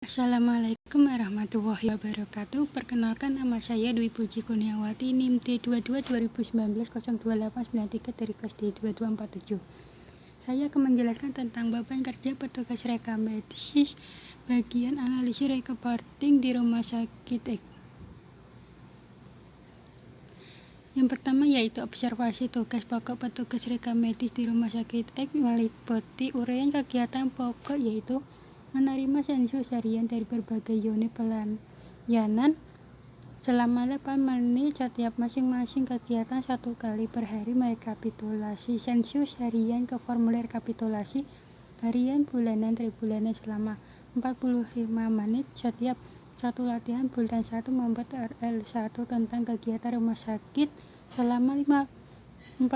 Assalamualaikum warahmatullahi wabarakatuh. Perkenalkan, nama saya Dwi Puji Kurniawati, NIM T22 2019 02893 dari kelas D2247. Saya akan menjelaskan tentang beban kerja petugas rekam medis bagian analisis reporting di rumah sakit X. Yang pertama yaitu observasi tugas pokok petugas rekam medis di rumah sakit X meliputi uraian kegiatan pokok, yaitu menerima sensus harian dari berbagai unit pelayanan selama 8 menit setiap masing-masing kegiatan 1 kali per hari, merekapitulasi sensus harian ke formulir rekapitulasi harian bulanan tribulanan selama 45 menit setiap satu latihan bulan 1, membuat RL1 tentang kegiatan rumah sakit selama 45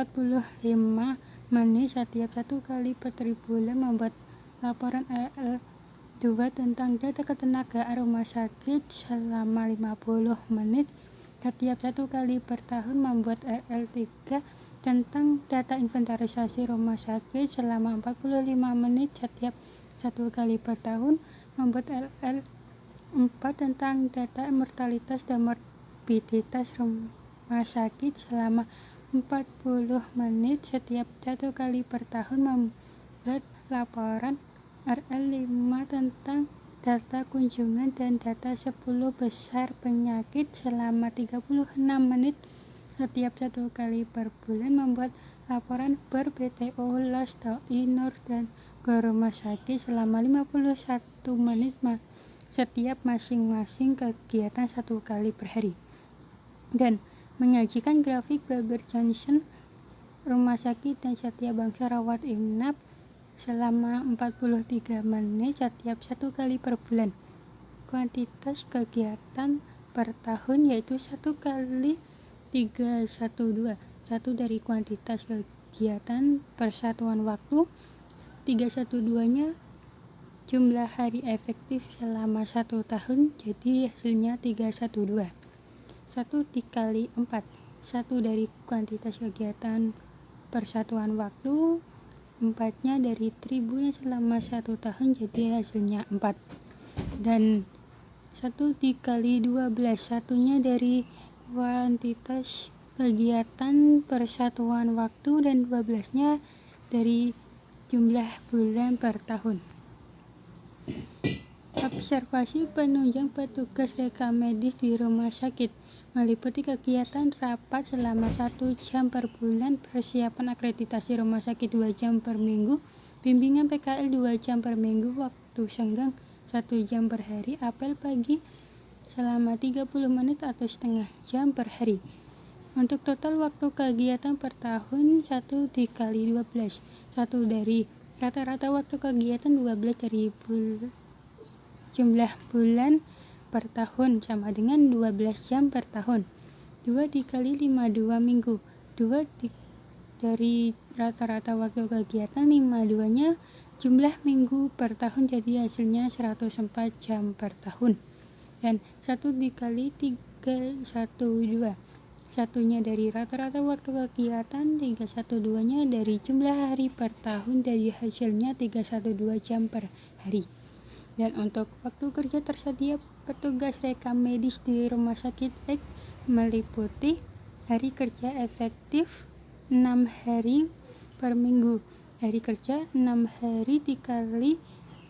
menit setiap 1 kali per tribulan, membuat laporan RL2 tentang data ketenagaan rumah sakit selama 50 menit setiap 1 kali per tahun, membuat RL3 tentang data inventarisasi rumah sakit selama 45 menit setiap 1 kali per tahun, membuat RL4 tentang data mortalitas dan morbiditas rumah sakit selama 40 menit setiap 1 kali per tahun, membuat laporan RL5 tentang data kunjungan dan data 10 besar penyakit selama 36 menit setiap 1 kali per bulan, membuat laporan BTO, LOSTOI, NUR, dan ke rumah sakit selama 51 menit setiap masing-masing kegiatan 1 kali per hari, dan menyajikan grafik Baber Johnson rumah sakit dan Satya Bangsa rawat inap selama 43 menit setiap 1 kali per bulan. Kuantitas kegiatan per tahun yaitu 1 kali 312, 1 dari kuantitas kegiatan persatuan waktu, 312-nya jumlah hari efektif selama 1 tahun, jadi hasilnya 312. 1 dikali 4, 1 dari kuantitas kegiatan persatuan waktu, 4-nya dari tribulan selama 1 tahun, jadi hasilnya 4. Dan 1 dikali 12, 1-nya dari kuantitas kegiatan persatuan waktu, dan 12-nya dari jumlah bulan per tahun. Observasi penunjang petugas rekam medis di rumah sakit meliputi kegiatan rapat selama 1 jam per bulan, persiapan akreditasi rumah sakit 2 jam per minggu, bimbingan PKL 2 jam per minggu, waktu senggang 1 jam per hari, apel pagi selama 30 menit atau setengah jam per hari. Untuk total waktu kegiatan per tahun 1 dikali 12, 1 dari rata-rata waktu kegiatan, 12 dari jumlah bulan per tahun sama dengan 12 jam per tahun. 2 dikali 5, 2 minggu. 2 dari rata-rata waktu kegiatan, 52-nya jumlah minggu per tahun, jadi hasilnya 104 jam per tahun. Dan 1 dikali 3, 12, 1-nya dari rata-rata waktu kegiatan, 312-nya dari jumlah hari per tahun, jadi hasilnya 312 jam per hari. Dan untuk waktu kerja tersedia petugas rekam medis di rumah sakit X meliputi hari kerja efektif 6 hari per minggu. Hari kerja 6 hari dikali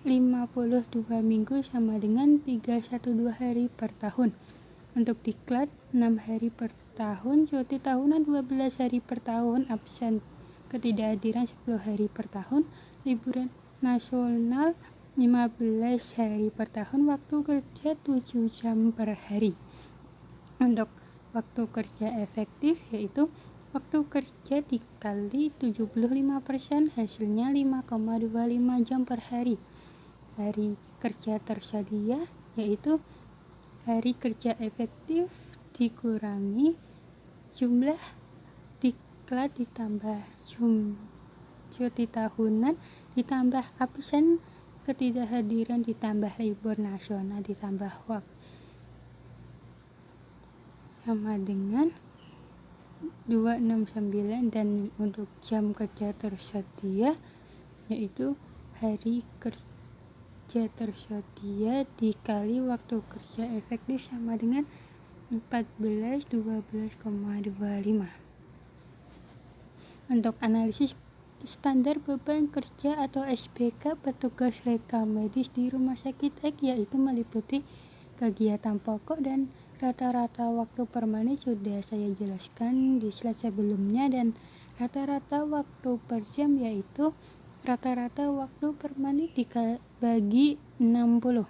52 minggu sama dengan 312 hari per tahun. Untuk diklat 6 hari per tahun, cuti tahunan 12 hari per tahun, absen ketidakhadiran 10 hari per tahun, liburan nasional 15 hari per tahun, waktu kerja 7 jam per hari. Untuk waktu kerja efektif yaitu waktu kerja dikali 75%, hasilnya 5,25 jam per hari. Hari kerja tersedia yaitu hari kerja efektif dikurangi jumlah diklat ditambah cuti tahunan ditambah absen ketidakhadiran ditambah libur nasional ditambah waktu sama dengan 269. Dan untuk jam kerja tersedia yaitu hari kerja kerja tersedia dikali waktu kerja efektif sama dengan 12,25. Untuk analisis standar beban kerja atau SBK petugas rekam medis di rumah sakit X, yaitu meliputi kegiatan pokok dan rata-rata waktu per menit sudah saya jelaskan di slide sebelumnya, dan rata-rata waktu per jam yaitu rata-rata waktu per menit dibagi 60.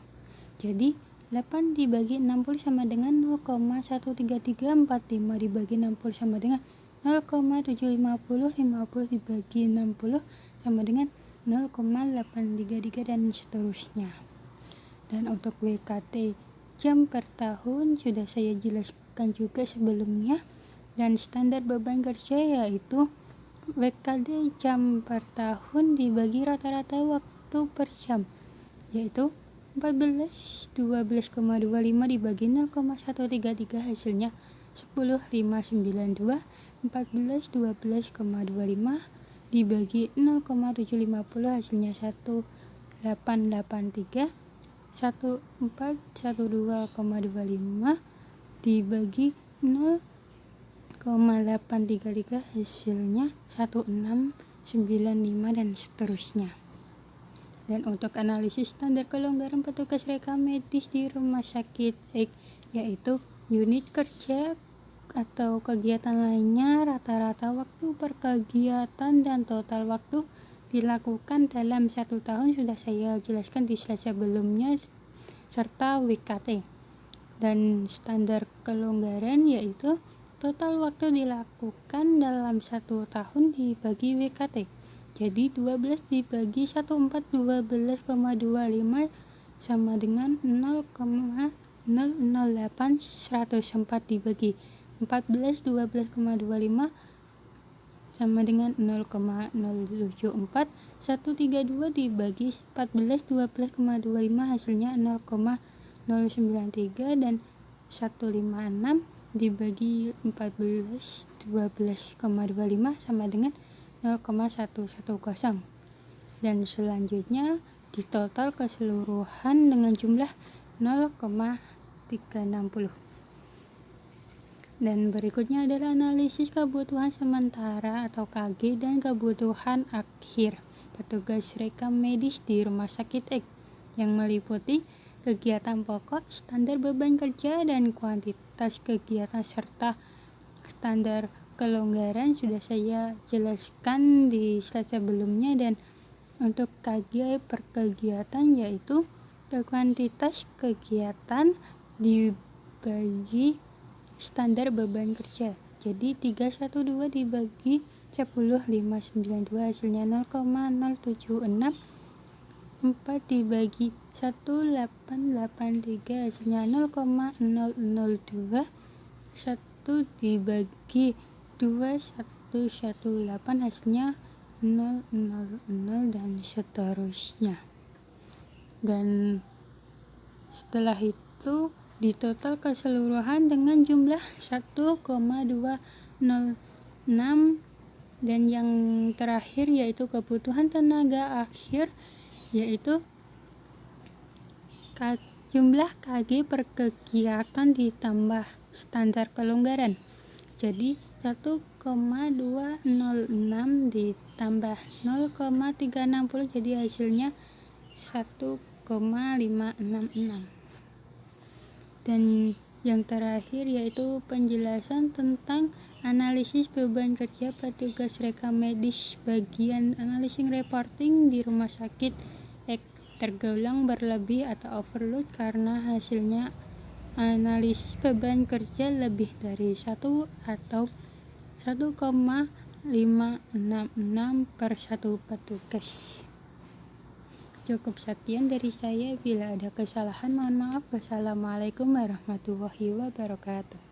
Jadi 8 dibagi 60 sama dengan 0,13345 dibagi 60 sama dengan 0,750, 50 dibagi 60 sama dengan 0,833 dan seterusnya. Dan untuk WKT jam per tahun sudah saya jelaskan juga sebelumnya, dan standar beban kerja yaitu WKD jam per tahun dibagi rata-rata waktu per jam, yaitu 12,25 dibagi 0,133 hasilnya 10,592. 12,25 dibagi 0,750 hasilnya 1,883. 1412,25 dibagi 0,833 hasilnya 1695 dan seterusnya. Dan untuk analisis standar kelonggaran petugas rekam medis di rumah sakit X, yaitu unit kerja atau kegiatan lainnya, rata-rata waktu per kegiatan dan total waktu dilakukan dalam 1 tahun sudah saya jelaskan di slide sebelumnya, serta WKT. Dan standar kelonggaran yaitu total waktu dilakukan dalam 1 tahun dibagi WKT. Jadi 12 dibagi 14, 12,25 sama dengan 0,008, 104 dibagi 14, 12,25 sama dengan 0,074. 132 dibagi 14, 12,25 hasilnya 0,093, dan 156 dibagi 14, 12,25 sama dengan 0,110. Dan selanjutnya ditotal keseluruhan dengan jumlah 0,360. Dan berikutnya adalah analisis kebutuhan sementara atau KG dan kebutuhan akhir petugas rekam medis di rumah sakit X, yang meliputi kegiatan pokok, standar beban kerja, dan kuantitas kegiatan serta standar kelonggaran sudah saya jelaskan di slide sebelumnya. Dan untuk KG per kegiatan yaitu kuantitas kegiatan dibagi standar beban kerja. Jadi 312 dibagi 10,592 hasilnya 0,076. 4 dibagi 1,883 hasilnya 0,002. 1 dibagi 2,118 hasilnya 0,00 dan seterusnya. Dan setelah itu ditotal keseluruhan dengan jumlah 1,206. Dan yang terakhir yaitu kebutuhan tenaga akhir, yaitu jumlah KG per kegiatan ditambah standar kelonggaran. Jadi 1,206 ditambah 0,360 jadi hasilnya 1,566. Dan yang terakhir yaitu penjelasan tentang analisis beban kerja petugas rekam medis bagian analysis reporting di rumah sakit X tergolong berlebih atau overload karena hasilnya analisis beban kerja lebih dari 1 atau 1,566 per 1 petugas. Cukup sekian dari saya. Bila ada kesalahan mohon maaf. Wassalamualaikum warahmatullahi wabarakatuh.